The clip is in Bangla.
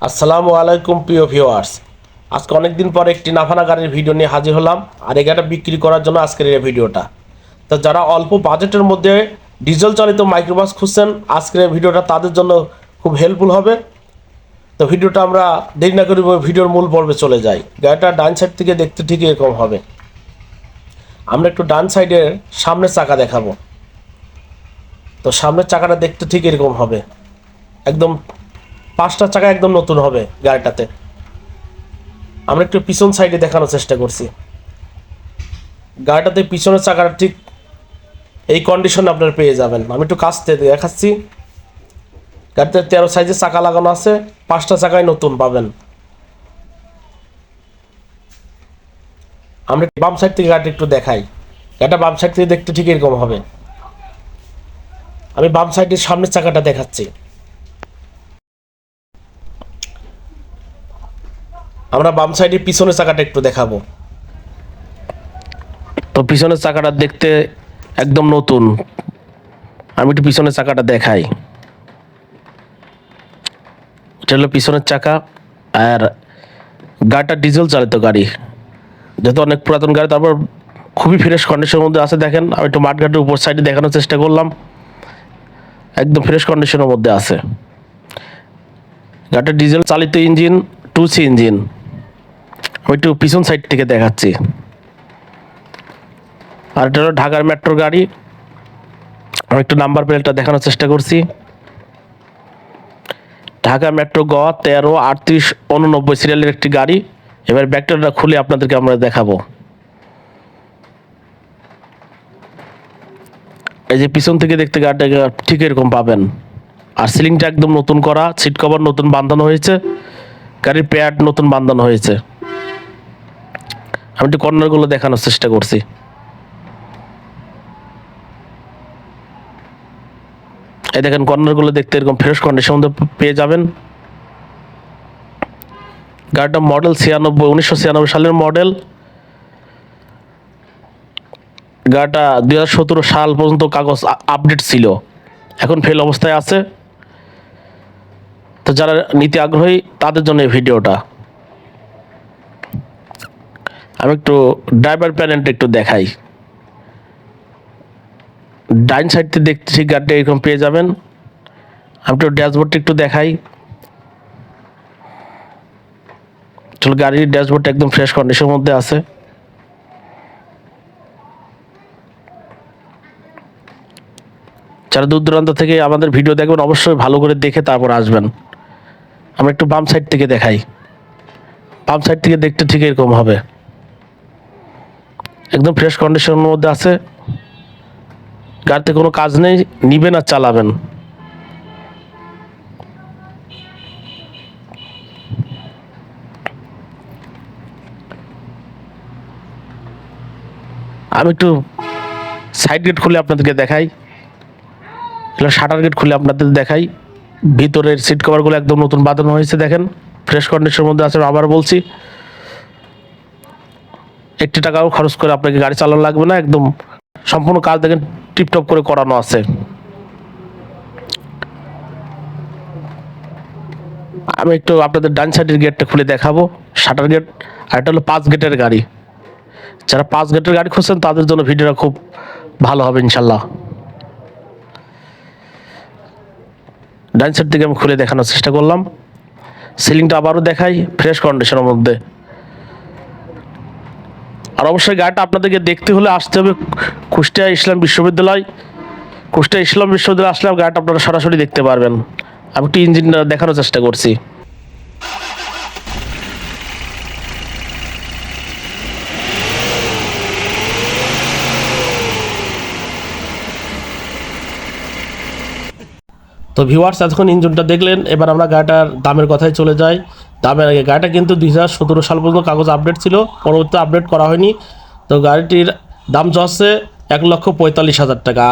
আসসালামু আলাইকুম প্রিয় ভিউয়ার্স। আজকে অনেক দিন পর একটি নাফানা গাড়ির ভিডিও নিয়ে হাজির হলাম, আর এই গাড়িটা বিক্রি করার জন্য আজকের এই ভিডিওটা। তো যারা অল্প বাজেটের মধ্যে ডিজেল চালিত মাইক্রোবাস খুঁজছেন, আজকের এই ভিডিওটা তাদের জন্য খুব হেল্পফুল হবে। তো ভিডিওটা আমরা দেরি না করে ভিডিওর মূল পর্বে চলে যাই। গাড়িটা ডান সাইড থেকে দেখতে ঠিক এরকম হবে। আমরা একটু ডান সাইডের সামনের চাকা দেখাবো। তো সামনের চাকাটা দেখতে ঠিক এরকম হবে, একদম 5টা চাকা একদম নতুন হবে গাড়িটাতে। আমরা একটু পিছন সাইডে দেখানোর চেষ্টা করছি। গাড়িটাতে পিছনের চাকাটা ঠিক এই কন্ডিশনে আপনারা পেয়ে যাবেন। আমি একটু কাছ থেকে দেখাচ্ছি। গাড়িতে 13 সাইজের চাকা লাগানো আছে, 5টা চাকায় নতুন পাবেন। আমরা বাম সাইড থেকে গাড়িটা একটু দেখাই। গাড়িটা বাম সাইড থেকে দেখতে ঠিক এরকম হবে। আমি বাম সাইডের সামনের চাকাটা দেখাচ্ছি। আমরা বাম সাইডের পিছনের চাকাটা একটু দেখাবো। তো পিছনের চাকাটা দেখতে একদম নতুন। আমি একটু পিছনের চাকাটা দেখাই। এটা হলো পিছনের চাকা, আর গাড়িটা ডিজেল চালিত গাড়ি, যেহেতু অনেক পুরাতন গাড়ি, তারপর খুবই ফ্রেশ কন্ডিশনের মধ্যে আছে। দেখেন, আমি একটু মাঠ গাড়ির উপর সাইডে দেখানোর চেষ্টা করলাম, একদম ফ্রেশ কন্ডিশনের মধ্যে আছে। গাড়িটা ডিজেল চালিত ইঞ্জিন, 2C ইঞ্জিন। আমি একটু পিছন সাইড থেকে দেখাচ্ছি। আর এটা হলো ঢাকার মেট্রো গাড়ি। আমি একটু নাম্বার প্লেটটা দেখানোর চেষ্টা করছি। ঢাকা মেট্রো গ 133889 সিরিয়ালের একটি গাড়ি। এবার ব্যাকটাটা খুলে আপনাদেরকে আমরা দেখাবো। এই যে পিছন থেকে দেখতে গাড়িটা ঠিক এরকম পাবেন। আর সিলিংটা একদম নতুন করা, সিট কভার নতুন বাঁধানো হয়েছে, গাড়ির প্যাড নতুন বাঁধানো হয়েছে। আমি একটু কর্নারগুলো দেখানোর চেষ্টা করছি। এই দেখেন, কর্নারগুলো দেখতে এরকম ফ্রেশ কন্ডিশনের মধ্যে পেয়ে যাবেন। গাড়িটা মডেল 1996 সালের মডেল। গাড়িটা 2017 সাল পর্যন্ত কাগজ আপডেট ছিল, এখন ফেল অবস্থায় আছে। তো যারা নিতে আগ্রহী তাদের জন্য এই ভিডিওটা। আমি একটু ড্রাইভার প্যানেলটা একটু দেখাই। ডাইন সাইড থেকে দেখতেছি গাড়িটা এরকম পেয়ে যাবেন। আমি একটু ড্যাশবোর্ডটা একটু দেখাই। চলো, গাড়ির ড্যাশবোর্ডটা একদম ফ্রেশ কন্ডিশনের মধ্যে আছে। যারা দূর দূরান্ত থেকে আমাদের ভিডিও দেখবেন, অবশ্যই ভালো করে দেখে তারপর আসবেন। আমরা একটু বাম সাইড থেকে দেখাই। বাম সাইড থেকে দেখতে ঠিক এরকম হবে, একদম ফ্রেশ কন্ডিশনের মধ্যে আছে। গাড়িতে কোনো কাজ নেই, নিবেন আর চালাবেন। আমি একটু সাইড গেট খুলে আপনাদেরকে দেখাই। শাটার গেট খুলে আপনাদের দেখাই। ভিতরের সিট কভারগুলো একদম নতুন বাঁধানো হয়েছে, দেখেন ফ্রেশ কন্ডিশনের মধ্যে আছে। আবার বলছি, 1 টাকাও খরচ করে আপনাকে গাড়ি চালানো লাগবে না, একদম সম্পূর্ণ কাজ দেখেন টিপটপ করে করানো আছে। আমি একটু আপনাদের ডান সাইডের গেটটা খুলে দেখাবো, শাটার গেট। আর এটা হলো 5 গেটের গাড়ি। যারা 5 গেটের গাড়ি খুঁজছেন তাদের জন্য ভিডিওটা খুব ভালো হবে ইনশাল্লাহ। ডান সাইড থেকে আমি খুলে দেখানোর চেষ্টা করলাম। সিলিংটা আবারও দেখাই, ফ্রেশ কন্ডিশনের মধ্যে। আর অবশ্যই গাড়িটা আপনাদেরকে দেখতে হলে আসতে হবে কুষ্টিয়া ইসলাম বিশ্ববিদ্যালয়। কুষ্টিয়া ইসলাম বিশ্ববিদ্যালয় আসলে গাড়িটা আপনারা সরাসরি দেখতে পারবেন। আমি একটু ইঞ্জিনটা দেখানোর চেষ্টা করছি। তো ভিউয়ার্স, এতক্ষণ ইঞ্জিনটা দেখলেন। এবার আমরা গাড়িটার দামের কথায় চলে যাই। দামের আগে, গাড়িটা কিন্তু 2017 সাল পর্যন্ত কাগজ আপডেট ছিল, পরবর্তীতে আপডেট করা হয়নি। তো গাড়িটির দাম যাচ্ছে 1,45,000 টাকা।